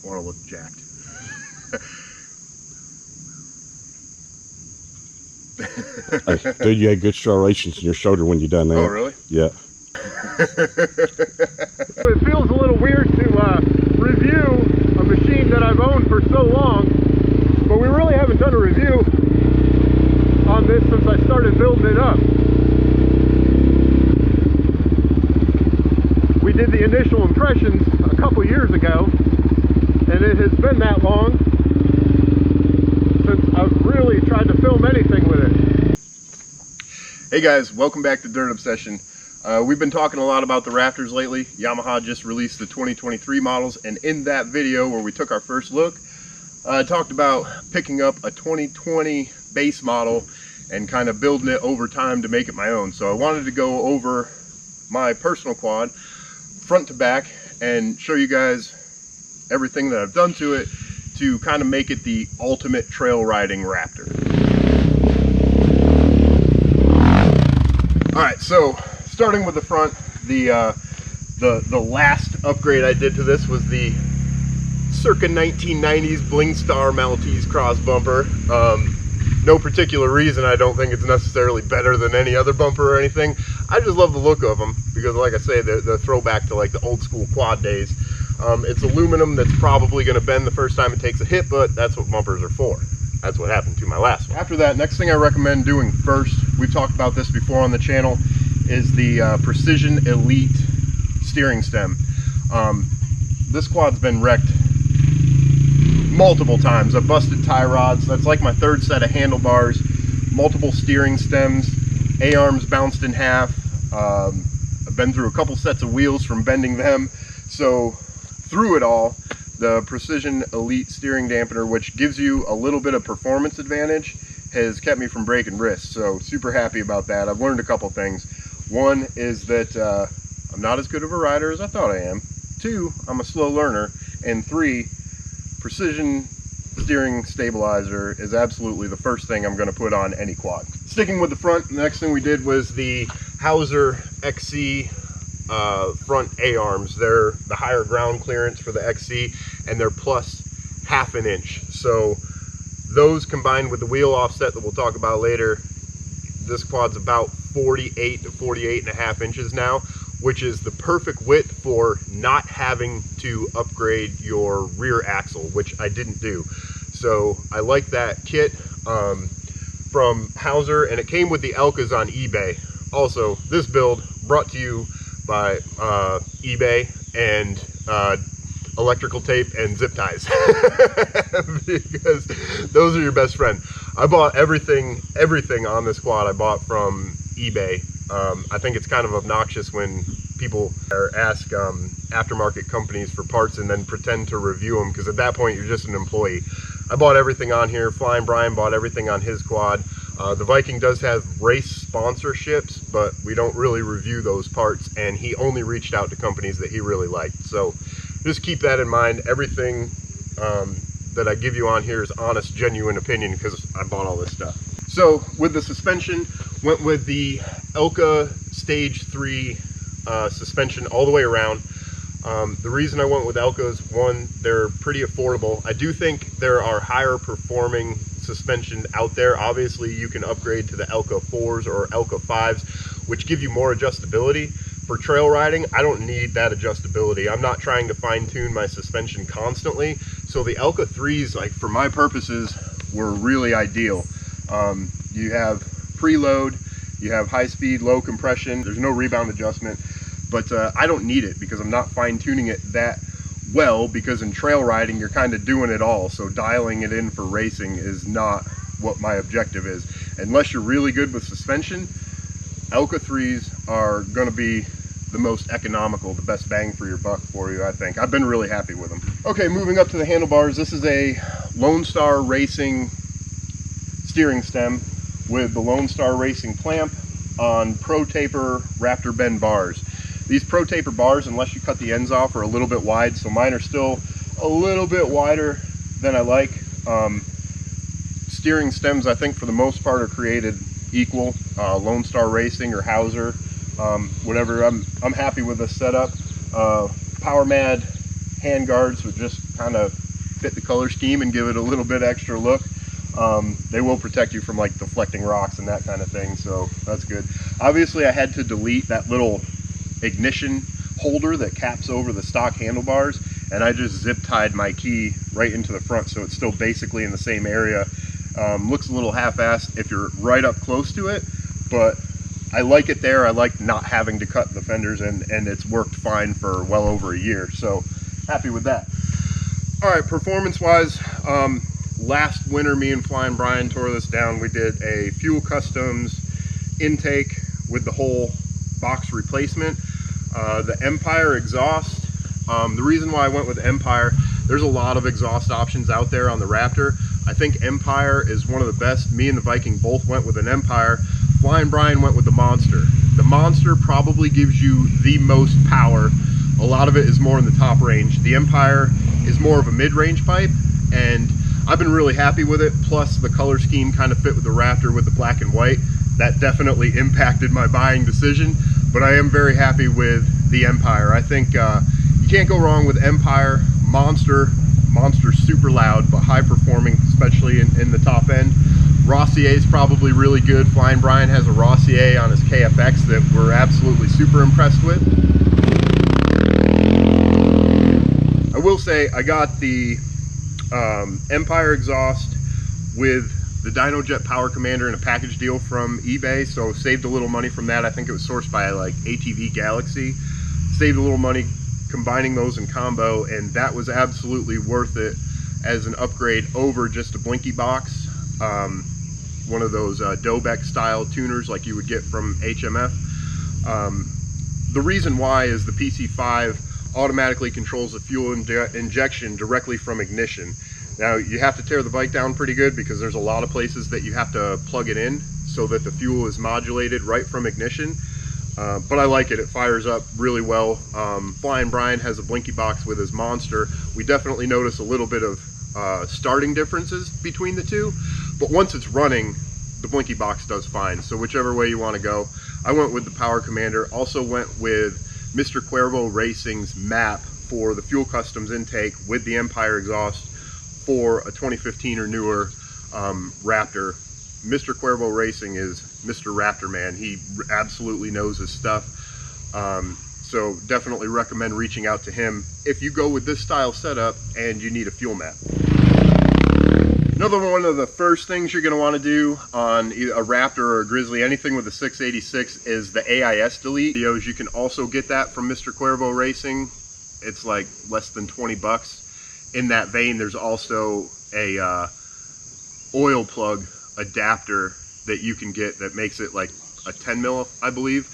I want to look jacked. Dude, you had good striations in your shoulder when you done that. Oh, really? Yeah. It feels a little weird to review a machine that I've owned for so long, but we really haven't done a review on this since I started building it up. We did the initial impressions a couple years ago, and it has been that long since I've really tried to film anything with it. Hey guys, welcome back to Dirt Obsession. We've been talking a lot about the Raptors lately. Yamaha just released the 2023 models, and in that video where we took our first look, I talked about picking up a 2020 base model and kind of building it over time to make it my own. So I wanted to go over my personal quad front to back and show you guys everything that I've done to it to kind of make it the ultimate trail riding Raptor. Alright, so starting with the front, the last upgrade I did to this was the circa 1990s Bling Star Maltese cross bumper. No particular reason. I don't think it's necessarily better than any other bumper or anything. I just love the look of them because, like I say, they're throwback to like the old school quad days. It's aluminum that's probably going to bend the first time it takes a hit, but that's what bumpers are for. That's what happened to my last one. After that, next thing I recommend doing first, we've talked about this before on the channel, is the Precision Elite steering stem. This quad's been wrecked multiple times. I've busted tie rods. That's like my third set of handlebars, multiple steering stems, A-arms bounced in half. I've been through a couple sets of wheels from bending them. So through it all, the Precision Elite steering dampener, which gives you a little bit of performance advantage, has kept me from breaking wrists. So super happy about that. I've learned a couple things. One is that I'm not as good of a rider as I thought I am. Two, I'm a slow learner. And three, precision steering stabilizer is absolutely the first thing I'm going to put on any quad. Sticking with the front, the next thing we did was the Hauser XC front A-arms. They're the higher ground clearance for the XC, and they're plus ½ an inch. So those combined with the wheel offset that we'll talk about later, this quad's about 48 to 48.5 inches now, which is the perfect width for not having to upgrade your rear axle, which I didn't do. So I like that kit from Hauser, and it came with the Elkas on eBay. Also, this build brought to you by eBay and electrical tape and zip ties because those are your best friend. I bought everything on this quad I bought from eBay. I think it's kind of obnoxious when people ask aftermarket companies for parts and then pretend to review them, because at that point you're just an employee. I bought everything on here. Flying Brian bought everything on his quad. The Viking does have race sponsorships, but we don't really review those parts, and he only reached out to companies that he really liked. So just keep that in mind. Everything that I give you on here is honest, genuine opinion, because I bought all this stuff. So with the suspension, went with the Elka Stage 3 suspension all the way around. The reason I went with Elkas, one, they're pretty affordable. I do think there are higher performing suspension out there. Obviously you can upgrade to the Elka 4s or Elka 5s, which give you more adjustability. For trail riding, I don't need that adjustability. I'm not trying to fine tune my suspension constantly. So the Elka 3s, like for my purposes, were really ideal. You have preload, you have high speed, low compression, there's no rebound adjustment, but I don't need it because I'm not fine tuning it that well, because in trail riding you're kind of doing it all. So dialing it in for racing is not what my objective is. Unless you're really good with suspension, Elka 3s are going to be the most economical, the best bang for your buck for you, I think. I've been really happy with them. Okay, moving up to the handlebars. This is a Lone Star Racing steering stem with the Lone Star Racing clamp on Pro Taper Raptor bend bars. These Pro Taper bars, unless you cut the ends off, are a little bit wide, so mine are still a little bit wider than I like. Steering stems, I think for the most part, are created equal. Lone Star Racing or Hauser, whatever. I'm happy with this setup. Power Mad hand guards with just kind of fit the color scheme and give it a little bit extra look. They will protect you from like deflecting rocks and that kind of thing, so that's good. Obviously I had to delete that little ignition holder that caps over the stock handlebars, and I just zip tied my key right into the front, so it's still basically in the same area. Looks a little half-assed if you're right up close to it, but I like it there. I like not having to cut the fenders, and it's worked fine for well over a year, so happy with that. All right, performance-wise, last winter me and Flying Brian tore this down. We did a Fuel Customs intake with the whole box replacement. The Empire exhaust, the reason why I went with Empire, there's a lot of exhaust options out there on the Raptor. I think Empire is one of the best. Me and the Viking both went with an Empire. Flying Brian went with the Monster. The Monster probably gives you the most power. A lot of it is more in the top range. The Empire is more of a mid-range pipe, and I've been really happy with it. Plus the color scheme kind of fit with the Raptor with the black and white. That definitely impacted my buying decision, but I am very happy with the Empire. I think you can't go wrong with Empire. Monster's super loud but high performing, especially in the top end. Rossier is probably really good. Flying Brian has a Rossier on his KFX that we're absolutely super impressed with. I will say I got the Empire exhaust with the DynoJet Power Commander in a package deal from eBay, so saved a little money from that. I think it was sourced by like ATV Galaxy. Saved a little money combining those in combo, and that was absolutely worth it as an upgrade over just a blinky box. One of those Dobek style tuners like you would get from HMF. The reason why is the PC5 automatically controls the fuel injection directly from ignition. Now you have to tear the bike down pretty good because there's a lot of places that you have to plug it in so that the fuel is modulated right from ignition. But I like it. It fires up really well. Flying Brian has a blinky box with his Monster. We definitely notice a little bit of starting differences between the two, but once it's running, the blinky box does fine. So whichever way you want to go. I went with the Power Commander. Also went with Mr. Cuervo Racing's map for the Fuel Customs intake with the Empire exhaust for a 2015 or newer Raptor. Mr. Cuervo Racing is Mr. Raptor man. He absolutely knows his stuff. So definitely recommend reaching out to him if you go with this style setup and you need a fuel map. Another one of the first things you're going to want to do on either a Raptor or a Grizzly, anything with a 686, is the AIS delete. You can also get that from Mr. Cuervo Racing. It's like less than 20 bucks. In that vein, there's also a oil plug adapter that you can get that makes it like a 10 mil, I believe,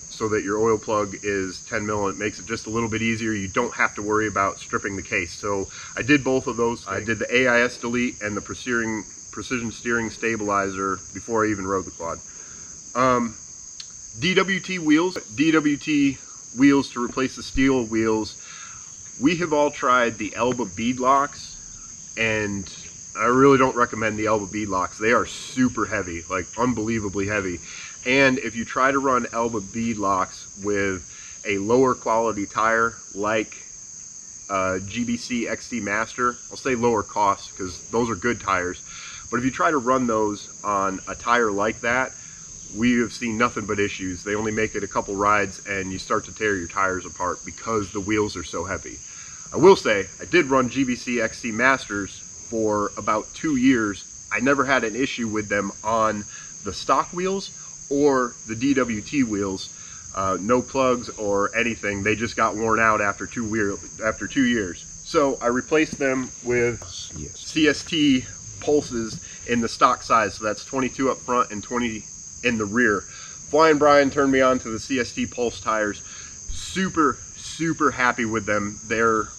so that your oil plug is 10 mil, and it makes it just a little bit easier. You don't have to worry about stripping the case. So I did both of those. I did the AIS delete and the precision steering stabilizer before I even rode the quad. Dwt Wheels. Dwt Wheels to replace the steel wheels. We have all tried the Elba bead locks, and I really don't recommend the Elba bead locks. They are super heavy, like unbelievably heavy. And if you try to run Elba bead locks with a lower quality tire like GBC XT Master, I'll say lower cost because those are good tires, but if you try to run those on a tire like that, we have seen nothing but issues. They only make it a couple rides and you start to tear your tires apart because the wheels are so heavy. I will say I did run GBC XT Masters for about 2 years. I never had an issue with them on the stock wheels or the DWT wheels. No plugs or anything. They just got worn out after 2 years. So I replaced them with CST pulses in the stock size. So that's 22 up front and 20 in the rear. Flying Brian turned me on to the CST pulse tires. Super happy with them. They're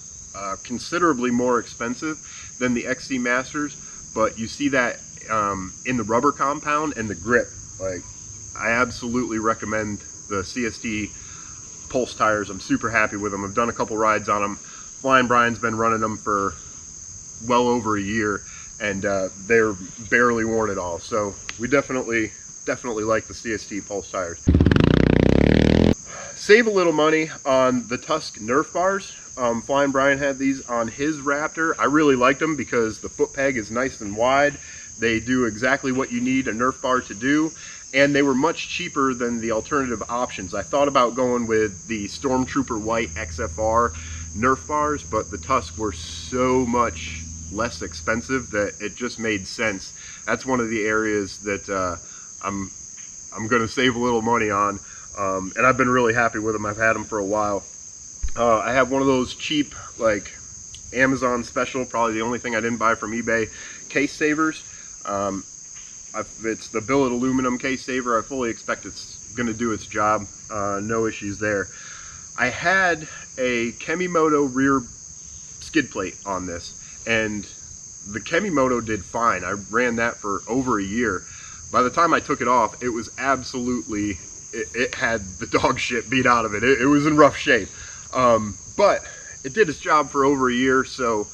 considerably more expensive than the XT Masters, but you see that in the rubber compound and the grip. Like, I absolutely recommend the CST pulse tires. I'm super happy with them. I've done a couple rides on them. Flying Brian's been running them for well over a year, and they're barely worn at all. So we definitely like the CST pulse tires. save a little money on the Tusk Nerf bars. Flying Brian had these on his Raptor. I really liked them because the foot peg is nice and wide. They do exactly what you need a Nerf bar to do, and they were much cheaper than the alternative options. I thought about going with the Stormtrooper White XFR Nerf bars, but the Tusk were so much less expensive that it just made sense. That's one of the areas that I'm going to save a little money on, and I've been really happy with them. I've had them for a while. I have one of those cheap, like, Amazon special, probably the only thing I didn't buy from eBay, case savers. It's the billet aluminum case saver. I fully expect it's going to do its job. No issues there. I had a Kemimoto rear skid plate on this, and the Kemimoto did fine. I ran that for over a year. By the time I took it off, it was absolutely, it had the dog shit beat out of it. It was in rough shape. But it did its job for over a year, so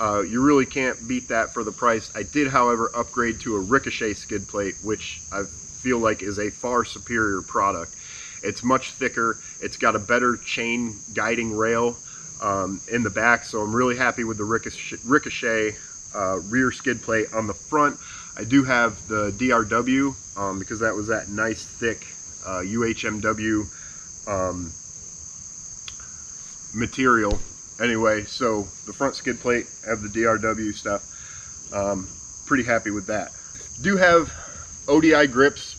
you really can't beat that for the price. I did, however, upgrade to a Ricochet skid plate, which I feel like is a far superior product. It's much thicker. It's got a better chain guiding rail in the back, so I'm really happy with the Ricochet rear skid plate. On the front, I do have the DRW because that was that nice thick UHMW material. Anyway, so the front skid plate, have the DRW stuff. Pretty happy with that. Do have ODI grips.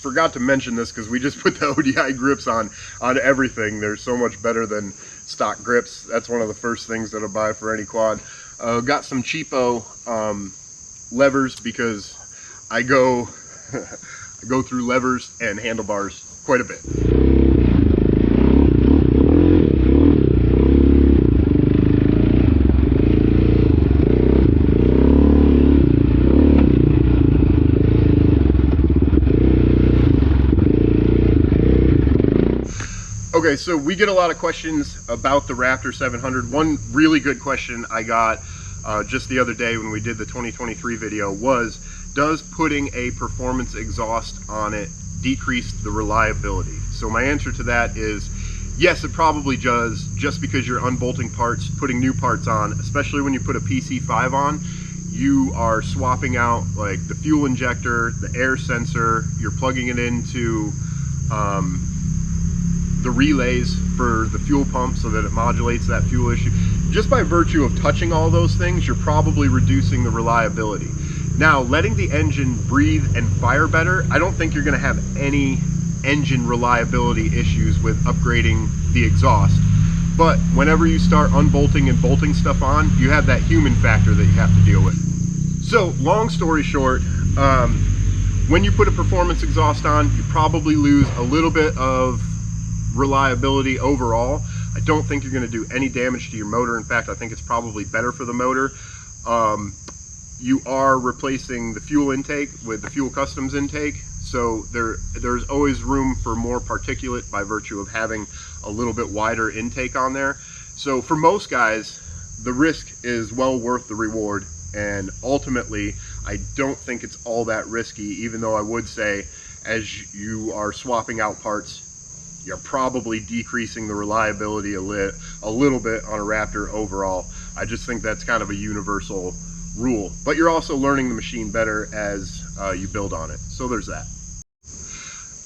Forgot to mention this because we just put the ODI grips on everything. They're so much better than stock grips. That's one of the first things that I'll buy for any quad. Got some cheapo levers because I go I go through levers and handlebars quite a bit. Okay, so we get a lot of questions about the Raptor 700. One really good question I got just the other day when we did the 2023 video was, does putting a performance exhaust on it decrease the reliability? So my answer to that is yes, it probably does, just because you're unbolting parts, putting new parts on, especially when you put a PC5 on. You are swapping out like the fuel injector, the air sensor, you're plugging it into the relays for the fuel pump so that it modulates that fuel issue. Just by virtue of touching all those things, you're probably reducing the reliability. Now, letting the engine breathe and fire better, I don't think you're going to have any engine reliability issues with upgrading the exhaust. But whenever you start unbolting and bolting stuff on, you have that human factor that you have to deal with. So, long story short, when you put a performance exhaust on, you probably lose a little bit of reliability overall. I don't think you're going to do any damage to your motor. In fact, I think it's probably better for the motor. You are replacing the fuel intake with the fuel customs intake, so there's always room for more particulate by virtue of having a little bit wider intake on there. So for most guys, the risk is well worth the reward, and ultimately I don't think it's all that risky, even though I would say as you are swapping out parts, you're probably decreasing the reliability a little bit on a Raptor overall. I just think that's kind of a universal rule. But you're also learning the machine better as you build on it. So there's that.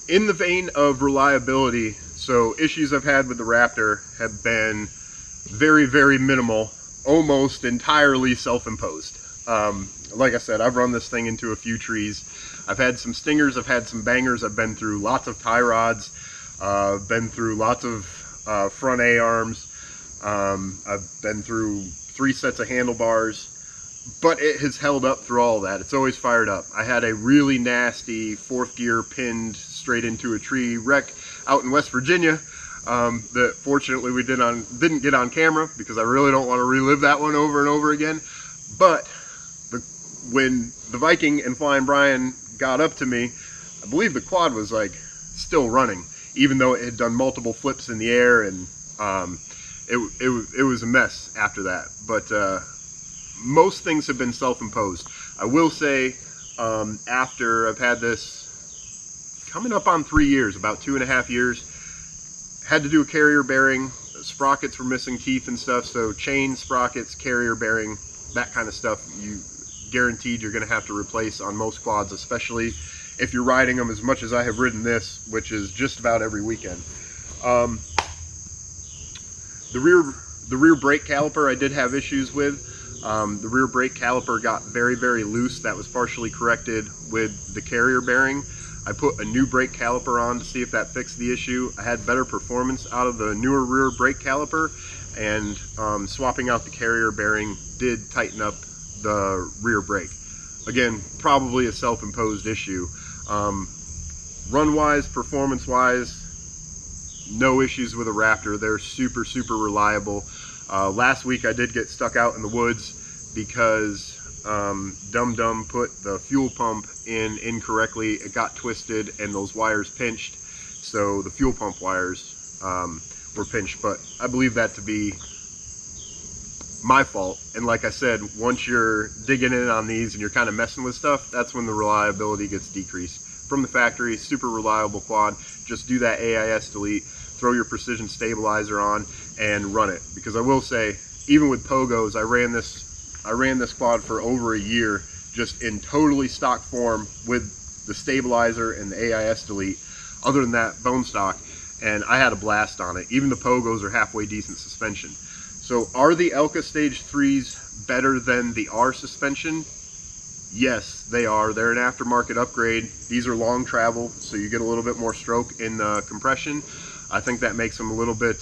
In the vein of reliability, so issues I've had with the Raptor have been very, very minimal, almost entirely self-imposed. Like I said, I've run this thing into a few trees. I've had some stingers, I've had some bangers, I've been through lots of tie rods. I've been through lots of front A-arms. I've been through 3 sets of handlebars, but it has held up through all that. It's always fired up. I had a really nasty 4th gear pinned straight into a tree wreck out in West Virginia that fortunately we didn't get on camera because I really don't want to relive that one over and over again. But when the Viking and Flying Brian got up to me, I believe the quad was like still running, even though it had done multiple flips in the air, and it was a mess after that. But most things have been self-imposed. I will say, after I've had this coming up on 3 years, about 2.5 years, Had to do a carrier bearing. Sprockets were missing teeth and stuff, so chain, sprockets, carrier bearing, that kind of stuff, you guaranteed you're going to have to replace on most quads, especially if you're riding them as much as I have ridden this, which is just about every weekend. The rear brake caliper I did have issues with. The rear brake caliper got very, very loose. That was partially corrected with the carrier bearing. I put a new brake caliper on to see if that fixed the issue. I had better performance out of the newer rear brake caliper, and swapping out the carrier bearing did tighten up the rear brake. Again, probably a self-imposed issue. Run-wise, performance-wise, no issues with a Raptor. They're super, super reliable. Last week I did get stuck out in the woods because Dum Dum put the fuel pump in incorrectly. It got twisted and those wires pinched, so the fuel pump wires were pinched, but I believe that to be my fault. And like I said, once you're digging in on these and you're kind of messing with stuff, that's when the reliability gets decreased. From the factory, super reliable quad. Just do that AIS delete, throw your precision stabilizer on and run it. Because I will say, even with pogos, I ran this quad for over a year just in totally stock form with the stabilizer and the AIS delete. Other than that, bone stock, and I had a blast on it. Even the pogos are halfway decent suspension. So are the Elka Stage 3s better than the R suspension? Yes, they are. They're an aftermarket upgrade. These are long travel, so you get a little bit more stroke in the compression. I think that makes them a little bit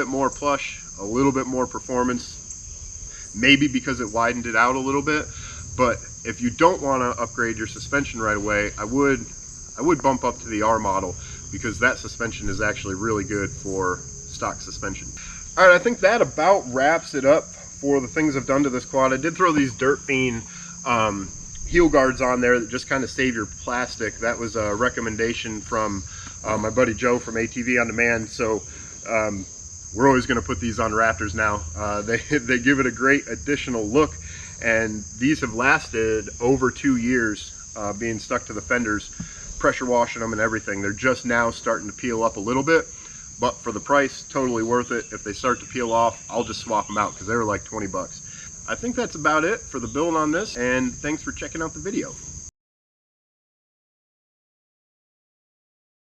more plush, a little bit more performance, maybe because it widened it out a little bit. But if you don't want to upgrade your suspension right away, I would bump up to the R model, because that suspension is actually really good for stock suspension. All right, I think that about wraps it up for the things I've done to this quad. I did throw these Dirt Fiend heel guards on there that just kind of save your plastic. That was a recommendation from my buddy Joe from ATV On Demand. So we're always going to put these on Raptors now. They give it a great additional look, and these have lasted over 2 years being stuck to the fenders, pressure washing them and everything. They're just now starting to peel up a little bit, but for the price, totally worth it. If they start to peel off, I'll just swap them out because they were like 20 bucks. I think that's about it for the build on this, and thanks for checking out the video.